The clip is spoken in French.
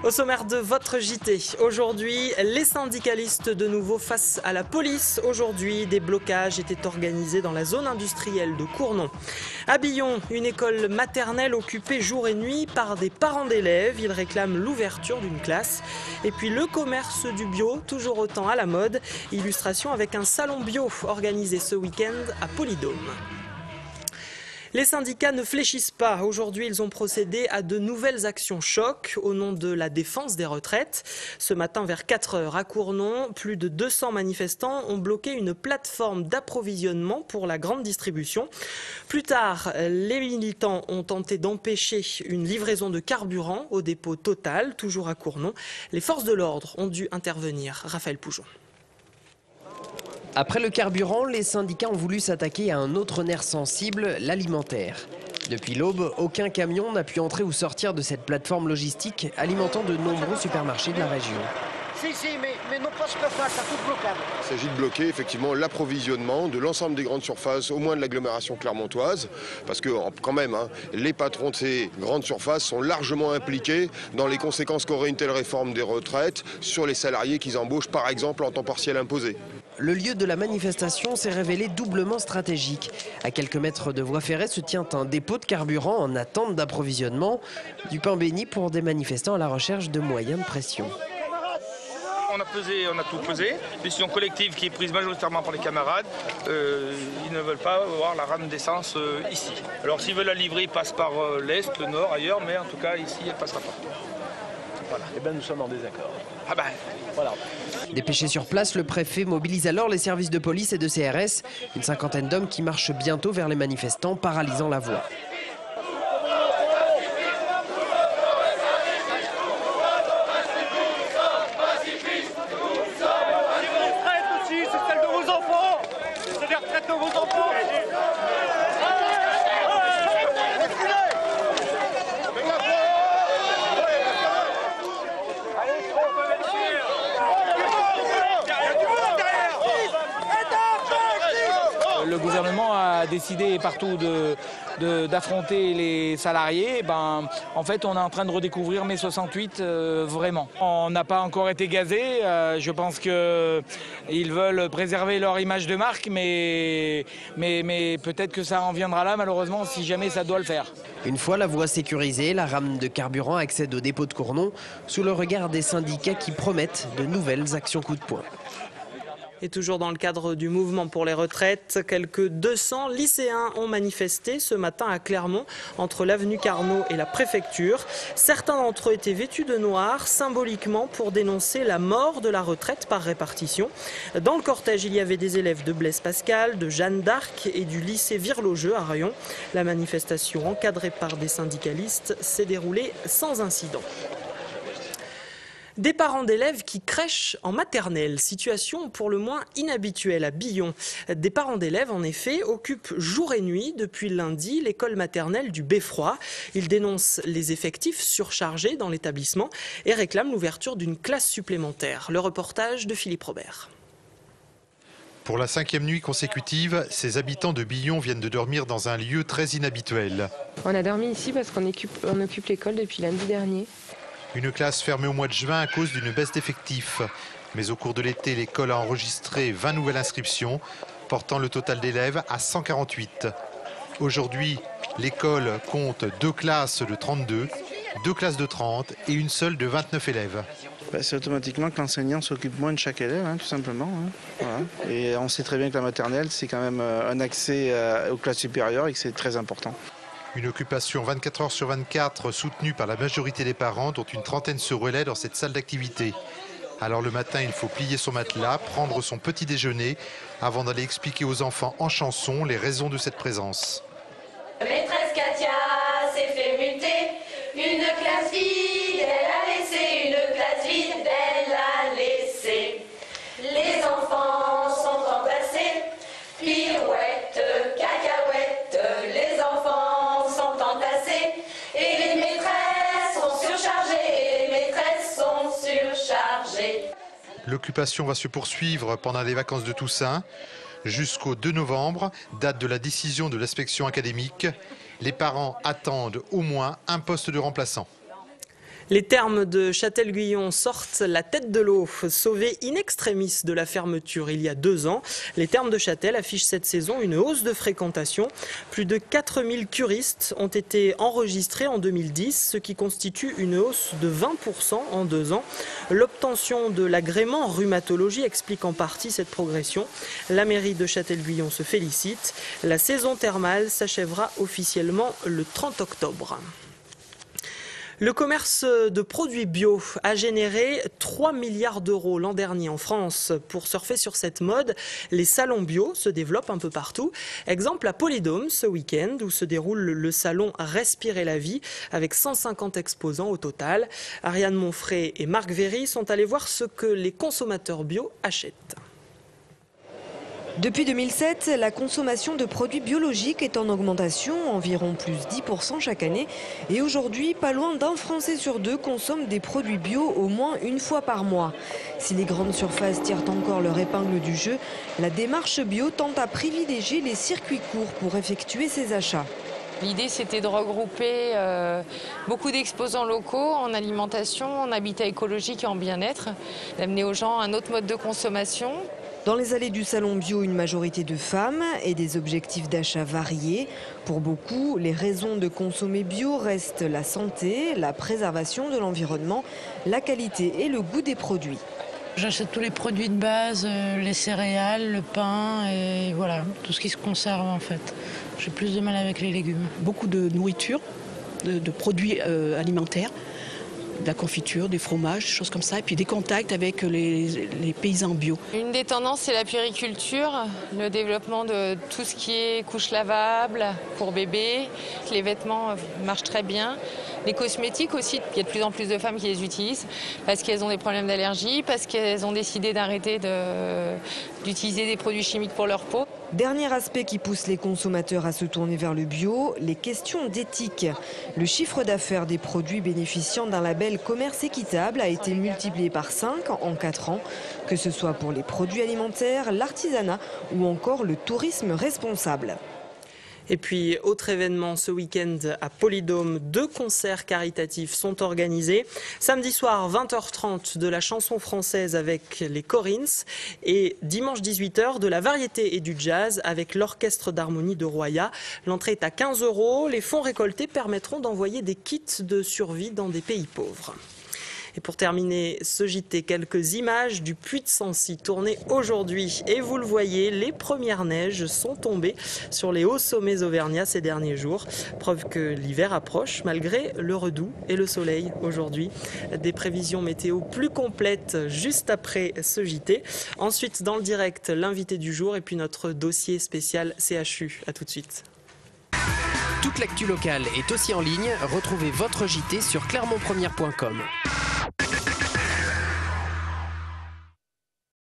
Au sommaire de votre JT, aujourd'hui, les syndicalistes de nouveau face à la police. Aujourd'hui, des blocages étaient organisés dans la zone industrielle de Cournon. À Billon, une école maternelle occupée jour et nuit par des parents d'élèves. Ils réclament l'ouverture d'une classe. Et puis le commerce du bio, toujours autant à la mode. Illustration avec un salon bio organisé ce week-end à Polydôme. Les syndicats ne fléchissent pas. Aujourd'hui, ils ont procédé à de nouvelles actions choc au nom de la défense des retraites. Ce matin, vers 4 heures à Cournon, plus de 200 manifestants ont bloqué une plateforme d'approvisionnement pour la grande distribution. Plus tard, les militants ont tenté d'empêcher une livraison de carburant au dépôt Total, toujours à Cournon. Les forces de l'ordre ont dû intervenir. Raphaël Poujon. Après le carburant, les syndicats ont voulu s'attaquer à un autre nerf sensible, l'alimentaire. Depuis l'aube, aucun camion n'a pu entrer ou sortir de cette plateforme logistique alimentant de nombreux supermarchés de la région. Mais non pas ce que faire, ça tout blocable. Il s'agit de bloquer effectivement l'approvisionnement de l'ensemble des grandes surfaces, au moins de l'agglomération clermontoise, parce que quand même, les patrons de ces grandes surfaces sont largement impliqués dans les conséquences qu'aurait une telle réforme des retraites sur les salariés qu'ils embauchent par exemple en temps partiel imposé. Le lieu de la manifestation s'est révélé doublement stratégique. À quelques mètres de voie ferrée se tient un dépôt de carburant en attente d'approvisionnement. Du pain béni pour des manifestants à la recherche de moyens de pression. On a tout pesé. Décision collective qui est prise majoritairement par les camarades. Ils ne veulent pas voir la rame d'essence ici. Alors s'ils veulent la livrer, ils passent par l'Est, le Nord, ailleurs, mais en tout cas ici, elle ne passera pas. Voilà. Eh bien, nous sommes en désaccord. Ah ben, voilà. Dépêché sur place, le préfet mobilise alors les services de police et de CRS. Une cinquantaine d'hommes qui marchent bientôt vers les manifestants, paralysant la voie. Le gouvernement a décidé partout d'affronter les salariés. En fait, on est en train de redécouvrir mai 68 vraiment. On n'a pas encore été gazés. Je pense qu'ils veulent préserver leur image de marque, mais peut-être que ça en viendra là, malheureusement, si jamais ça doit le faire. Une fois la voie sécurisée, la rame de carburant accède au dépôt de Cournon sous le regard des syndicats qui promettent de nouvelles actions coup de poing. Et toujours dans le cadre du mouvement pour les retraites, quelques 200 lycéens ont manifesté ce matin à Clermont, entre l'avenue Carnot et la préfecture. Certains d'entre eux étaient vêtus de noir, symboliquement pour dénoncer la mort de la retraite par répartition. Dans le cortège, il y avait des élèves de Blaise Pascal, de Jeanne d'Arc et du lycée Virlogeux à Rion. La manifestation, encadrée par des syndicalistes, s'est déroulée sans incident. Des parents d'élèves qui crèchent en maternelle, situation pour le moins inhabituelle à Billon. Des parents d'élèves, en effet, occupent jour et nuit depuis lundi l'école maternelle du Beffroi. Ils dénoncent les effectifs surchargés dans l'établissement et réclament l'ouverture d'une classe supplémentaire. Le reportage de Philippe Robert. Pour la 5e nuit consécutive, ces habitants de Billon viennent de dormir dans un lieu très inhabituel. On a dormi ici parce qu'on occupe l'école depuis lundi dernier. Une classe fermée au mois de juin à cause d'une baisse d'effectifs. Mais au cours de l'été, l'école a enregistré 20 nouvelles inscriptions, portant le total d'élèves à 148. Aujourd'hui, l'école compte 2 classes de 32, 2 classes de 30 et une seule de 29 élèves. C'est automatiquement que l'enseignant s'occupe moins de chaque élève, tout simplement. Voilà. Et on sait très bien que la maternelle, c'est quand même un accès aux classes supérieures et que c'est très important. Une occupation 24 heures sur 24 soutenue par la majorité des parents, dont une trentaine se relaient dans cette salle d'activité. Alors le matin, il faut plier son matelas, prendre son petit déjeuner, avant d'aller expliquer aux enfants en chanson les raisons de cette présence. Maîtresse Katia s'est fait muter, une classe vide, elle a laissé, une classe vide, elle a laissé. Les enfants sont entassés, pirouettes, cacahuètes, les enfants sont entassés, et les maîtresses sont surchargées, L'occupation va se poursuivre pendant les vacances de Toussaint. Jusqu'au 2 novembre, date de la décision de l'inspection académique, les parents attendent au moins un poste de remplaçant. Les thermes de Châtel-Guyon sortent la tête de l'eau, sauvés in extremis de la fermeture il y a 2 ans. Les thermes de Châtel affichent cette saison une hausse de fréquentation. Plus de 4000 curistes ont été enregistrés en 2010, ce qui constitue une hausse de 20% en 2 ans. L'obtention de l'agrément en rhumatologie explique en partie cette progression. La mairie de Châtel-Guyon se félicite. La saison thermale s'achèvera officiellement le 30 octobre. Le commerce de produits bio a généré 3 milliards d'euros l'an dernier en France. Pour surfer sur cette mode, les salons bio se développent un peu partout. Exemple à Polydôme ce week-end où se déroule le salon Respirer la vie avec 150 exposants au total. Ariane Monfray et Marc Véry sont allés voir ce que les consommateurs bio achètent. Depuis 2007, la consommation de produits biologiques est en augmentation, environ plus 10% chaque année. Et aujourd'hui, pas loin d'1 Français sur 2 consomme des produits bio au moins 1 fois par mois. Si les grandes surfaces tirent encore leur épingle du jeu, la démarche bio tente à privilégier les circuits courts pour effectuer ses achats. L'idée, c'était de regrouper beaucoup d'exposants locaux en alimentation, en habitat écologique et en bien-être, d'amener aux gens un autre mode de consommation. Dans les allées du salon bio, une majorité de femmes et des objectifs d'achat variés. Pour beaucoup, les raisons de consommer bio restent la santé, la préservation de l'environnement, la qualité et le goût des produits. J'achète tous les produits de base, les céréales, le pain et voilà, tout ce qui se conserve en fait. J'ai plus de mal avec les légumes. Beaucoup de nourriture, de produits alimentaires. De la confiture, des fromages, des choses comme ça, et puis des contacts avec les paysans bio. Une des tendances, c'est la puériculture, le développement de tout ce qui est couches lavables pour bébés. Les vêtements marchent très bien. Les cosmétiques aussi, il y a de plus en plus de femmes qui les utilisent parce qu'elles ont des problèmes d'allergie, parce qu'elles ont décidé d'arrêter d'utiliser des produits chimiques pour leur peau. Dernier aspect qui pousse les consommateurs à se tourner vers le bio, les questions d'éthique. Le chiffre d'affaires des produits bénéficiant d'un label commerce équitable a été multiplié par 5 en 4 ans, que ce soit pour les produits alimentaires, l'artisanat ou encore le tourisme responsable. Et puis, autre événement ce week-end à Polydôme, 2 concerts caritatifs sont organisés. Samedi soir, 20h30 de la chanson française avec les Corins et dimanche 18h de la variété et du jazz avec l'orchestre d'harmonie de Roya. L'entrée est à 15 €. Les fonds récoltés permettront d'envoyer des kits de survie dans des pays pauvres. Et pour terminer ce JT, quelques images du Puy de Sancy tournées aujourd'hui. Et vous le voyez, les premières neiges sont tombées sur les hauts sommets auvergnats ces derniers jours. Preuve que l'hiver approche malgré le redoux et le soleil aujourd'hui. Des prévisions météo plus complètes juste après ce JT. Ensuite, dans le direct, l'invité du jour et puis notre dossier spécial CHU. A tout de suite. Toute l'actu locale est aussi en ligne. Retrouvez votre JT sur clermontpremière.com.